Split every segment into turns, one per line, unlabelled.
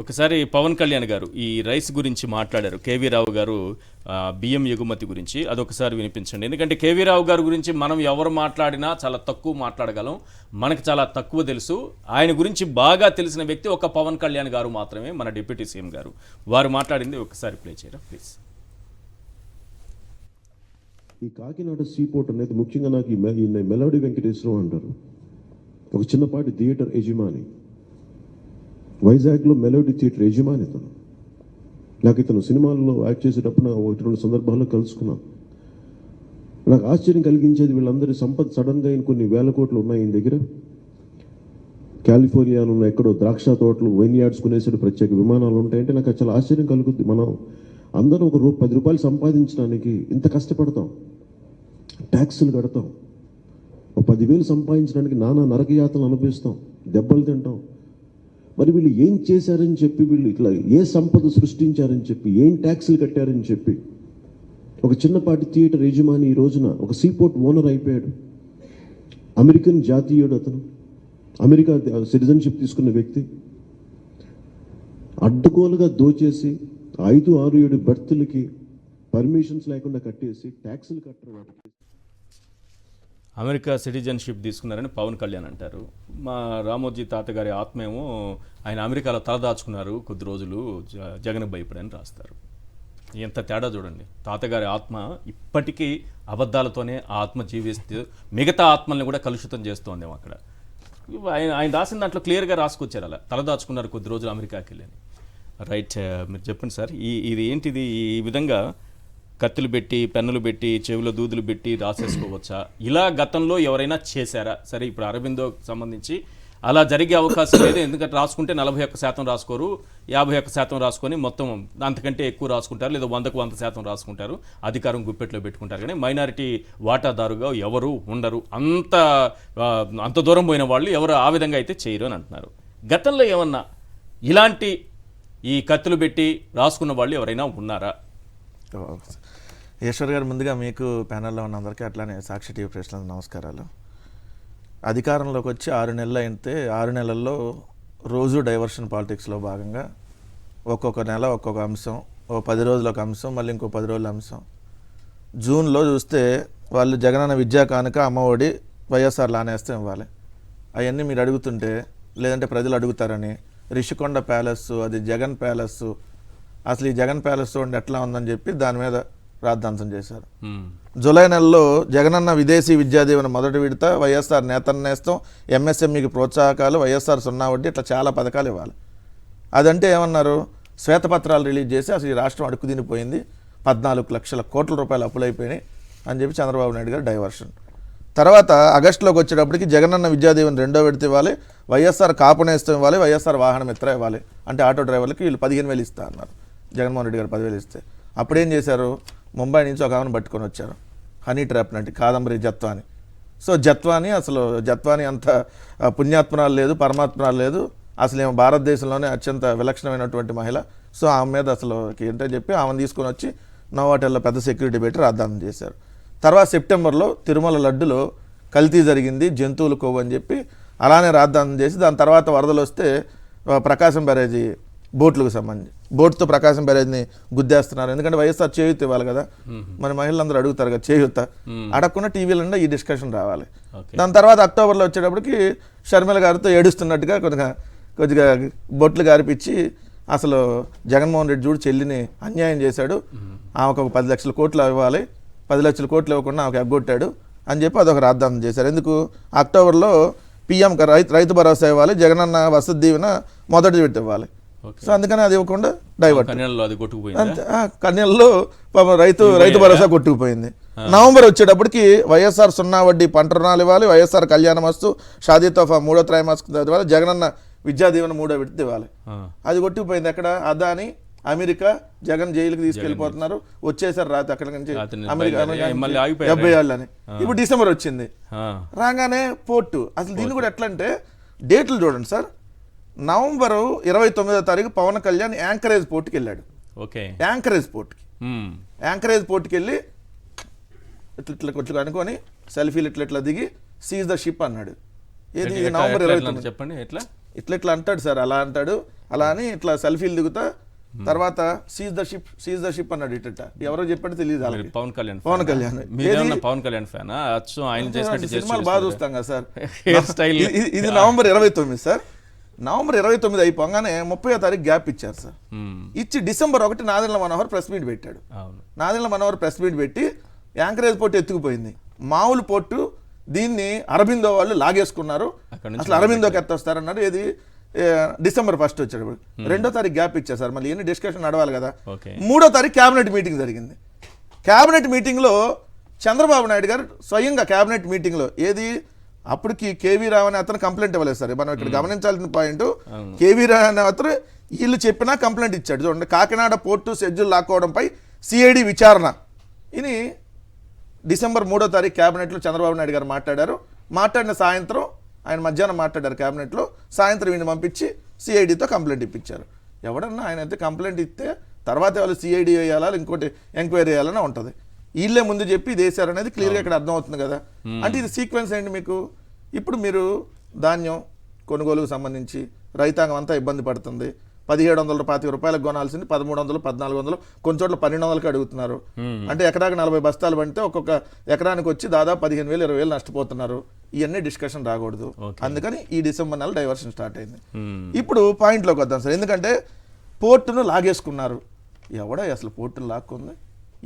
ఒకసారి పవన్ కళ్యాణ్ గారు ఈ రైస్ గురించి మాట్లాడారు. కేవీ రావు గారు బియ్యం ఎగుమతి గురించి అదొకసారి వినిపించండి. ఎందుకంటే కేవీ రావు గారి గురించి మనం ఎవరు మాట్లాడినా చాలా తక్కువ మాట్లాడగలం, మనకు చాలా తక్కువ తెలుసు. ఆయన గురించి బాగా తెలిసిన వ్యక్తి ఒక పవన్ కళ్యాణ్ గారు మాత్రమే, మన డిప్యూటీ సీఎం గారు. వారు మాట్లాడింది ఒకసారి ప్లే చేయరా ప్లీజ్.
ఈ కాకినాడ సీపోర్ట్ అనేది ముఖ్యంగా నాకు ఈ మెలోడీ వెంకటేశ్వరరావు అంటారు, ఒక చిన్నపాటి థియేటర్ యజమాని. వైజాగ్లో మెలోడీ థియేటర్ యజమాని ఇతను. నాకు ఇతను సినిమాల్లో యాక్ట్ చేసేటప్పుడు ఒకటి రెండు సందర్భాల్లో కలుసుకున్నాను. నాకు ఆశ్చర్యం కలిగించేది, వీళ్ళందరి సంపద సడన్గా కొన్ని వేల కోట్లు ఉన్నాయి ఈయన దగ్గర. కాలిఫోర్నియాలో ఎక్కడో ద్రాక్ష తోటలు వైన్ యార్డ్స్ కొనేసాడు, ప్రత్యేక విమానాలు ఉంటాయంటే నాకు చాలా ఆశ్చర్యం కలుగుద్ది. మనం అందరం ఒక 10 రూపాయలు సంపాదించడానికి ఇంత కష్టపడతాం, ట్యాక్సులు కడతాం. ఒక 10,000 సంపాదించడానికి నానా నరకయాతలు అనుభవిస్తాం, దెబ్బలు తింటాం. మరి వీళ్ళు ఏం చేశారని చెప్పి, వీళ్ళు ఇట్లా ఏ సంపద సృష్టించారని చెప్పి, ఏం ట్యాక్సులు కట్టారని చెప్పి ఒక చిన్నపాటి థియేటర్ యజమాని ఈ రోజున ఒక సీపోర్ట్ ఓనర్ అయిపోయాడు. అమెరికన్ జాతీయుడు అతను, అమెరికా సిటిజన్షిప్ తీసుకున్న వ్యక్తి. అడ్డగోలుగా దోచేసి 5, 6, 7 బెర్తులకి పర్మిషన్స్ లేకుండా కట్టేసి ట్యాక్సులు కట్టరు. వాటికి
అమెరికా సిటిజన్షిప్ తీసుకున్నారని పవన్ కళ్యాణ్ అంటారు. మా రామోజీ తాతగారి ఆత్మేమో ఆయన అమెరికాలో తలదాచుకున్నారు కొద్ది రోజులు, జగన్ భయపడని రాస్తారు. ఎంత తేడా చూడండి. తాతగారి ఆత్మ ఇప్పటికీ అబద్ధాలతోనే ఆ ఆత్మ జీవిస్తూ మిగతా ఆత్మల్ని కూడా కలుషితం చేస్తోంది అక్కడ. ఆయన రాసిన దాంట్లో క్లియర్గా రాసుకొచ్చారు, అలా తలదాచుకున్నారు కొద్ది రోజులు అమెరికాకి వెళ్ళని. రైట్, మీరు చెప్పండి సార్, ఇది ఏంటిది? ఈ విధంగా కత్తులు పెట్టి, పెన్నులు పెట్టి, చెవిలో దూదులు పెట్టి రాసేసుకోవచ్చా? ఇలా గతంలో ఎవరైనా చేశారా? సరే, ఇప్పుడు అరవిందోకి సంబంధించి అలా జరిగే అవకాశం లేదు. ఎందుకంటే రాసుకుంటే 41% రాసుకోరు, 51% రాసుకొని మొత్తం అంతకంటే ఎక్కువ రాసుకుంటారు, లేదా 100కు 100% రాసుకుంటారు, అధికారం గుప్పెట్లో పెట్టుకుంటారు. కానీ మైనారిటీ వాటాదారుగా ఎవరు ఉండరు, అంత దూరం పోయిన వాళ్ళు ఎవరు ఆ విధంగా అయితే చేయరు అని అంటున్నారు. గతంలో ఏమన్నా ఇలాంటి ఈ కత్తులు పెట్టి రాసుకున్న వాళ్ళు ఎవరైనా ఉన్నారా?
ఈశ్వర్ గారు, ముందుగా మీకు ప్యానెల్లో ఉన్న అందరికీ, అట్లానే సాక్షి టీవీ ప్రేక్షకులకు నమస్కారాలు. అధికారంలోకి వచ్చి 6 నెలలు అయితే 6 నెలల్లో రోజు డైవర్షన్ పాలిటిక్స్లో భాగంగా ఒక్కొక్క నెల ఒక్కొక్క అంశం, ఓ 10 రోజులు ఒక అంశం, మళ్ళీ ఇంకో 10 రోజుల అంశం. జూన్లో చూస్తే వాళ్ళు జగనన్న విద్యా కానుక, అమ్మఒడి, వైఎస్ఆర్ లానేస్తే ఇవ్వాలి. అవన్నీ మీరు అడుగుతుంటే, లేదంటే ప్రజలు అడుగుతారని రిషికొండ ప్యాలెస్, అది జగన్ ప్యాలెస్, అసలు ఈ జగన్ ప్యాలెస్ చూడండి ఎట్లా ఉందని చెప్పి దాని మీద రాద్ధాంతం చేశారు. జూలై నెలలో జగనన్న విదేశీ విద్యాదీవెన మొదటి విడత, వైఎస్ఆర్ నేతన్నేస్తం, ఎంఎస్ఎంఈకి ప్రోత్సాహకాలు, వైఎస్ఆర్ 0 వడ్డీ, ఇట్లా చాలా పథకాలు ఇవ్వాలి. అదంటే ఏమన్నారు, శ్వేతపత్రాలు రిలీజ్ చేసి అసలు ఈ రాష్ట్రం అడుక్కు తినిపోయింది, 14 లక్షల కోట్ల రూపాయలు అప్పులైపోయినాయి అని చెప్పి చంద్రబాబు నాయుడు గారు డైవర్షన్. తర్వాత ఆగస్టులోకి వచ్చేటప్పటికి జగనన్న విద్యాదీవెన 2వ విడత ఇవ్వాలి, వైఎస్ఆర్ కాపునేస్తం ఇవ్వాలి, వైఎస్ఆర్ వాహన మిత్ర ఇవ్వాలి. అంటే ఆటో డ్రైవర్లకి వీళ్ళు 15,000 ఇస్తా అన్నారు, జగన్మోహన్ రెడ్డి గారు 10,000 ఇస్తే. అప్పుడేం చేశారు, ముంబై నుంచి ఒక ఆమెను పట్టుకొని వచ్చారు, హనీ ట్రాప్ అంటే కాదంబరి జత్వాని. సో జత్వాని అంత పుణ్యాత్మరాలు లేదు, పరమాత్మరాలు లేదు, అసలు ఏమో భారతదేశంలోనే అత్యంత విలక్షణమైనటువంటి మహిళ. సో ఆమె మీద అసలు ఏంటో చెప్పి ఆమెను తీసుకొని వచ్చి నోవాటెల్లో పెద్ద సెక్యూరిటీ పెట్టి రాద్దామని చేశారు. తర్వాత సెప్టెంబర్లో తిరుమల లడ్డులో కల్తీ జరిగింది, జంతువులు కొవ్వు అని చెప్పి అలానే రాద్దామని చేసి, దాని తర్వాత వరదలు వస్తే ప్రకాశం బ్యారేజీ బోట్లకు సంబంధించి బోట్తో ప్రకాశం బ్యారేజ్ని గుద్దేస్తున్నారు. ఎందుకంటే వైఎస్ఆర్ చేయూత ఇవ్వాలి కదా, మన మహిళలందరూ అడుగుతారు కదా చేయూత, అడగకుండా టీవీలో ఈ డిస్కషన్ రావాలి. దాని తర్వాత అక్టోబర్లో వచ్చేటప్పటికి షర్మిల గారితో ఏడుస్తున్నట్టుగా కొద్దిగా బొట్లు గారిపించి, అసలు జగన్మోహన్ రెడ్డి చూడు చెల్లిని అన్యాయం చేశాడు, ఆమెకు ఒక 10 లక్షల కోట్లు ఇవ్వాలి, 10 లక్షల కోట్లు ఇవ్వకుండా ఆమెకు ఎగ్గొట్టాడు అని చెప్పి అదొక రాద్ధాంతం చేశారు. ఎందుకు, అక్టోబర్లో పిఎం రైతు భరోసా ఇవ్వాలి, జగనన్న వసతి దీవెన మొదటి విడత ఇవ్వాలి. సో అందుకని అది ఇవ్వకుండా డైవర్ట్, కన్యల్లో రైతు భరోసా కొట్టుకుపోయింది. నవంబర్ వచ్చేటప్పటికి వైఎస్ఆర్ 0 వడ్డీ పంట రుణాలు ఇవ్వాలి, వైఎస్ఆర్ కళ్యాణమస్తు, షాదీ తోఫా 3వ త్రైమాసికం ఇవ్వాలి, జగనన్న విద్యా దీవెన 3వ విడత ఇవ్వాలి. అది కొట్టుకుపోయింది. ఎక్కడ, అదాని అమెరికా, జగన్ జైలుకి తీసుకెళ్లిపోతున్నారు, వచ్చేసారు రాత్రి అక్కడి నుంచి అమెరికా 70 ఏళ్ళని. ఇప్పుడు డిసెంబర్ వచ్చింది, రాగానే పోర్టు. అసలు దీన్ని కూడా ఎట్లా అంటే డేట్లు చూడండి సార్, నవంబరు 29వ తారీఖు పవన్ కళ్యాణ్ యాంకరేజ్ పోర్టుకి వెళ్ళాడు. యాంకరేజ్ పోర్టుకి వెళ్ళి ఇట్లా అనుకొని సెల్ఫీలు ఇట్లా దిగి సీజ్ ద షిప్ అన్నాడు. ఏది, నవంబర్ 29
చెప్పండి, ఎట్లా
ఇట్లా అంటాడు సార్, అలా అంటాడు. అలా అని ఇట్లా సెల్ఫీలు దిగుతా తర్వాత సీజ్ ద షిప్ అన్నాడు ఇట్ట ఎవరో చెప్పాడు తెలియదు అలాగే
పవన్ కళ్యాణ్
పవన్ కళ్యాణ్
మీరేమన్నా పవన్ కళ్యాణ్ ఫ్యాన్ అచ్చం ఆయన చేసినట్టు
సినిమాలు బాగా చూస్తాం కదా సార్
హెయిర్ స్టైల్
ఇది నవంబర్ 29 సార్. నవంబర్ 29 అయిపోగానే 30వ తారీఖు గ్యాప్ ఇచ్చారు సార్. ఇచ్చి December 1 Nadendla Manohar press meet పెట్టాడు.
అవును
నాదెండ్ల మనోహర్ ప్రెస్ మీట్ పెట్టి యాంకరేజ్ పోర్టు ఎత్తుకుపోయింది. మామూలు పోర్టు దీన్ని అరబిందో వాళ్ళు లాగేసుకున్నారు. అసలు అరబిందోకి ఎత్త వస్తారన్నారు. ఏది డిసెంబర్ 1 వచ్చాడు. 2వ తారీఖు గ్యాప్ ఇచ్చారు సార్. మళ్ళీ ఎన్ని డిస్కషన్ నడవాలి కదా. 3వ తారీఖు క్యాబినెట్ మీటింగ్ జరిగింది. క్యాబినెట్ మీటింగ్లో చంద్రబాబు నాయుడు గారు స్వయంగా క్యాబినెట్ మీటింగ్లో ఏది అప్పటికి కేవీ రావు అనే అతను కంప్లైంట్ ఇవ్వలేదు సార్. మనం ఇక్కడ గమనించాల్సిన పాయింట్ కేవీ రావు అనే అతను వీళ్ళు చెప్పినా కంప్లైంట్ ఇచ్చాడు. చూడండి, కాకినాడ పోర్టు షెడ్యూల్ లాక్కోవడంపై సిఐడి విచారణ. ఇది డిసెంబర్ 3వ తారీఖు క్యాబినెట్లో చంద్రబాబు నాయుడు గారు మాట్లాడారు. మాట్లాడిన సాయంత్రం ఆయన మధ్యాహ్నం మాట్లాడారు క్యాబినెట్లో. సాయంత్రం వీడిని పంపించి సిఐడితో కంప్లైంట్ ఇప్పించారు. ఎవడన్నా ఆయన అయితే కంప్లైంట్ ఇస్తే తర్వాత వాళ్ళు సిఐడి వేయాలా ఇంకోటి ఎంక్వైరీ వేయాలని ఉంటుంది. వీళ్ళే ముందు చెప్పి ఇది వేసారనేది క్లియర్గా ఇక్కడ అర్థమవుతుంది కదా. అంటే ఇది సీక్వెన్స్ ఏంటి మీకు? ఇప్పుడు మీరు ధాన్యం కొనుగోలుకు సంబంధించి రైతాంగం అంతా ఇబ్బంది పడుతుంది. 1725 రూపాయలకు కొనాల్సింది 1300, 1400, కొన్ని చోట్ల 1200కి అడుగుతున్నారు. అంటే ఎకరాకి 40 బస్తాలు పండితే ఒక్కొక్క ఎకరానికి వచ్చి దాదాపు 15,000, 20,000 నష్టపోతున్నారు. ఇవన్నీ డిస్కషన్ రాకూడదు. అందుకని ఈ డిసెంబర్ నెల డైవర్షన్ స్టార్ట్ అయింది. ఇప్పుడు పాయింట్లోకి వద్దాం సార్. ఎందుకంటే పోర్టును లాగేసుకున్నారు. ఎవడ అసలు పోర్టును లాక్కుంది?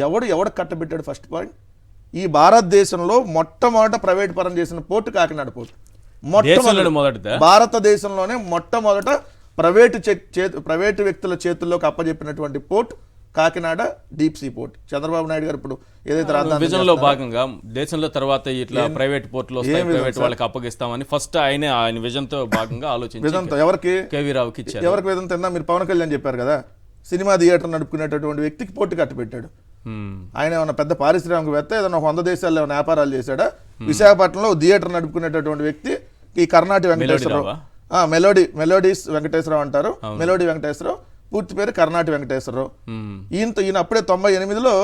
ఎవడు కట్టబెట్టాడు? ఫస్ట్ పాయింట్, ఈ భారతదేశంలో మొట్టమొదట ప్రైవేట్ పరం చేసిన పోర్టు కాకినాడ పోర్టు. భారతదేశంలోనే మొట్టమొదట ప్రైవేటు వ్యక్తుల చేతుల్లోకి అప్పజెప్పినటువంటి port Kakinada deep sea port. Chandrababu Naidu garu ఇప్పుడు ఏదైతే
విజన్లో భాగంగా దేశంలో తర్వాత ఇట్లా ప్రైవేట్ పోర్టులు వస్తాయి, ప్రైవేట్ వాళ్ళకి అప్పగిస్తామని ఫస్ట్ ఆయన విజన్ తో భాగంగా ఆలోచించి
విజన్తో ఎవరికి
కేవీ రావుకి ఇచ్చారు.
ఎవరికి విజన్ తిందా? మీరు పవన్ కళ్యాణ్ చెప్పారు కదా, సినిమా థియేటర్ నడుపుకునేటటువంటి వ్యక్తికి పోర్టు కట్టబెట్టాడు. ఆయన ఏమన్నా పెద్ద పారిశ్రామికవేత్త, ఏదైనా 100 దేశాల్లో ఏమైనా వ్యాపారాలు చేశాడా? విశాఖపట్నంలో థియేటర్ నడుపుకునేటటువంటి వ్యక్తి ఈ కర్ణాటి వెంకటేశ్వరరావు, మెలోడీస్ వెంకటేశ్వరరావు అంటారు. మెలోడీ వెంకటేశ్వరరావు, పూర్తి పేరు కర్ణాటి వెంకటేశ్వరరావు. ఈయన అప్పుడే 98లో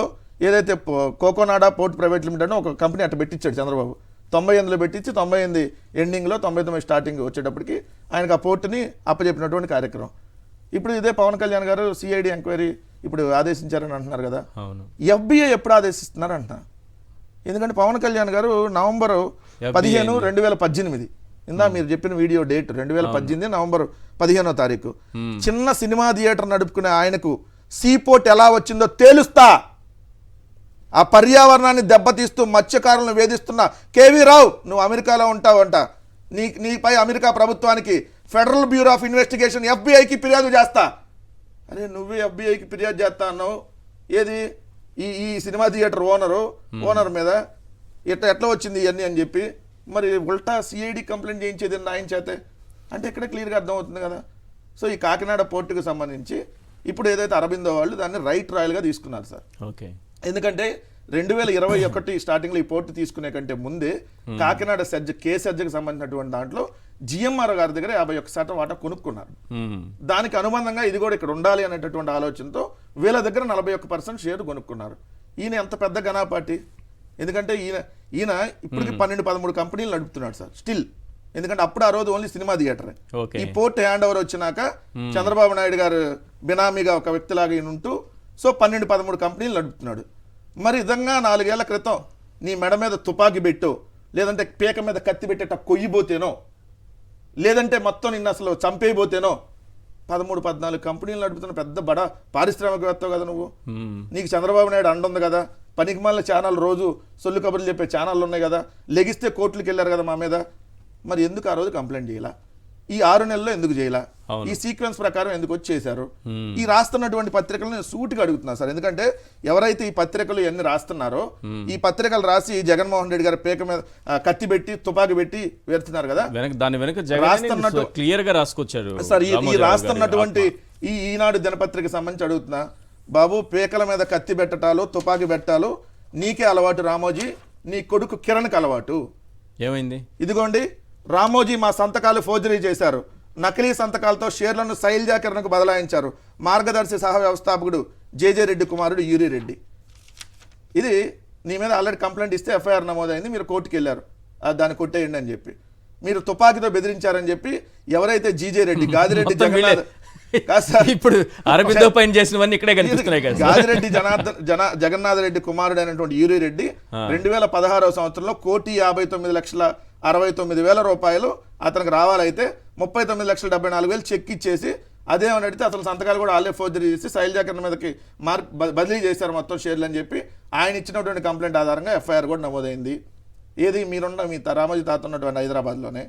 ఏదైతే కోకోనాడా పోర్ట్ ప్రైవేట్ లిమిటెడ్ ఒక కంపెనీ అట్లా పెట్టించాడు చంద్రబాబు. 98లో పెట్టించి 98 ఎండింగ్లో 99 స్టార్టింగ్ వచ్చేటప్పటికి ఆయనకు ఆ పోర్టుని అప్పచెప్పినటువంటి కార్యక్రమం. ఇప్పుడు ఇదే పవన్ కళ్యాణ్ గారు సిఐడి ఎంక్వైరీ ఇప్పుడు ఆదేశించారని అంటున్నారు కదా. FBI ఎప్పుడు ఆదేశిస్తున్నారు అంటున్నారు? ఎందుకంటే పవన్ కళ్యాణ్ గారు నవంబర్ 15, 2018, ఇందా మీరు చెప్పిన వీడియో డేట్ 2018 నవంబర్ 15వ తారీఖు. చిన్న సినిమా థియేటర్ నడుపుకునే ఆయనకు సీపోర్ట్ ఎలా వచ్చిందో తేలుస్తా, ఆ పర్యావరణాన్ని దెబ్బతీస్తూ మత్స్యకారులను వేధిస్తున్న కేవీ రావు, నువ్వు అమెరికాలో ఉంటావంట. నీపై అమెరికా ప్రభుత్వానికి ఫెడరల్ బ్యూరో ఆఫ్ ఇన్వెస్టిగేషన్ FBIకి ఫిర్యాదు చేస్తా. అరే నువ్వే FBIకి ఫిర్యాదు చేస్తా అన్నావు. ఏది ఈ సినిమా థియేటర్ ఓనర్ మీద ఎట్లా వచ్చింది ఇవన్నీ అని చెప్పి మరి ఉల్టా సిఐడి కంప్లైంట్ చేయించేది ఆయన చేతే. అంటే ఇక్కడ క్లియర్గా అర్థమవుతుంది కదా. సో ఈ కాకినాడ పోర్టుకు సంబంధించి ఇప్పుడు ఏదైతే అరబిందో వాళ్ళు దాన్ని రైట్ రాయల్గా తీసుకున్నారు సార్.
ఓకే,
ఎందుకంటే 2021 స్టార్టింగ్లో ఈ పోర్టు తీసుకునే కంటే ముందే కాకినాడ కేసెడ్జ్కి సంబంధించినటువంటి దాంట్లో GMR గారి దగ్గర 51% వాటా కొనుక్కున్నారు. దానికి అనుబంధంగా ఇది కూడా ఇక్కడ ఉండాలి అనేటటువంటి ఆలోచనతో వీళ్ళ దగ్గర 41% షేర్ కొనుక్కున్నారు. ఈయన ఎంత పెద్ద ఘనాపాటి. ఎందుకంటే ఈయన ఇప్పటికి 12-13 కంపెనీలు నడుపుతున్నాడు సార్ స్టిల్. ఎందుకంటే అప్పుడు ఆ రోజు ఓన్లీ సినిమా థియేటరే. ఈ పోర్ట్ హ్యాండ్ ఓవర్ వచ్చినాక చంద్రబాబు నాయుడు గారు బినామీగా ఒక వ్యక్తిలాగా ఈయన ఉంటూ సో 12-13 కంపెనీలు నడుపుతున్నాడు. మరి విధంగా 4 ఏళ్ల క్రితం నీ మెడ మీద తుపాకీ పెట్టో, లేదంటే పీక మీద కత్తి పెట్టేట కొయ్యిపోతేనో, లేదంటే మొత్తం నిన్ను అసలు చంపేయబోతేనో 13-14 కంపెనీలు నడుపుతున్న పెద్ద బడా పారిశ్రామికవేత్త కదా నువ్వు. నీకు చంద్రబాబు నాయుడు అండుంది కదా. పనికిమాలిన ఛానల్ రోజు సొల్లు కబుర్లు చెప్పే ఛానళ్ళు ఉన్నాయి కదా. లెగిస్తే కోర్టులకు వెళ్ళారు కదా మా మీద. మరి ఎందుకు ఆ రోజు కంప్లైంట్ చేయాల? ఈ 6 నెలల్లో ఎందుకు చేయాల? ఈ సీక్వెన్స్ ప్రకారం ఎందుకు వచ్చేసారు? ఈ రాస్తున్నటువంటి పత్రికలు నేను సూటిగా అడుగుతున్నా సార్. ఎందుకంటే ఎవరైతే ఈ పత్రికలు ఇవన్నీ రాస్తున్నారో ఈ పత్రికలు రాసి జగన్మోహన్ రెడ్డి గారి పేక మీద కత్తి పెట్టి తుపాకి పెట్టి వేరుతున్నారు కదా.
రాస్తున్నట్టు క్లియర్ గా రాసుకొచ్చారు
సార్. ఈ రాస్తున్నటువంటి ఈ ఈనాడు దినపత్రిక సంబంధించి అడుగుతున్నా బాబు, పేకల మీద కత్తి పెట్టాలో తుపాకి పెట్టాలో నీకే అలవాటు రామోజీ, నీ కొడుకు కిరణ్కి అలవాటు.
ఏమైంది?
ఇదిగోండి, రామోజీ మా సంతకాలు ఫోర్జరీ చేశారు. నకిలీ సంతకాలతో షేర్లను శైలజా కిరణ్కు బదలాయించారు. మార్గదర్శి సహ వ్యవస్థాపకుడు జేజే రెడ్డి కుమారుడు యూరి రెడ్డి. ఇది నీ మీద ఆల్రెడీ కంప్లైంట్ ఇస్తే FIR నమోదైంది. మీరు కోర్టుకు వెళ్ళారు దాన్ని కొట్టేయండి అని చెప్పి. మీరు తుపాకీతో బెదిరించారని చెప్పి ఎవరైతే జీజే రెడ్డి, గాదిరెడ్డి జగన్నాథ్ కాదు సార్.
ఇప్పుడు అరబిందో పైన చేసినవన్నీ ఇక్కడే కనిపిస్తున్నాయి కదా సార్.
గాదిరెడ్డి జగన్నాథ్ రెడ్డి కుమారుడు అయినటువంటి యూరి రెడ్డి 2016 సంవత్సరంలో 1,59,69,000 రూపాయలు అతనికి రావాలైతే 39,74,000 చెక్ ఇచ్చేసి అదేమని అడిగితే అసలు సంతకాలు కూడా వాళ్ళే ఫోర్జరీ చేసి శైలజాకరణ మీదకి బదిలీ చేశారు మొత్తం షేర్లు అని చెప్పి ఆయన ఇచ్చినటువంటి కంప్లైంట్ ఆధారంగా ఎఫ్ఐఆర్ కూడా నమోదైంది. ఏది మీరున్న మీ రామోజీ తాత ఉన్నటువంటి హైదరాబాద్లోనే.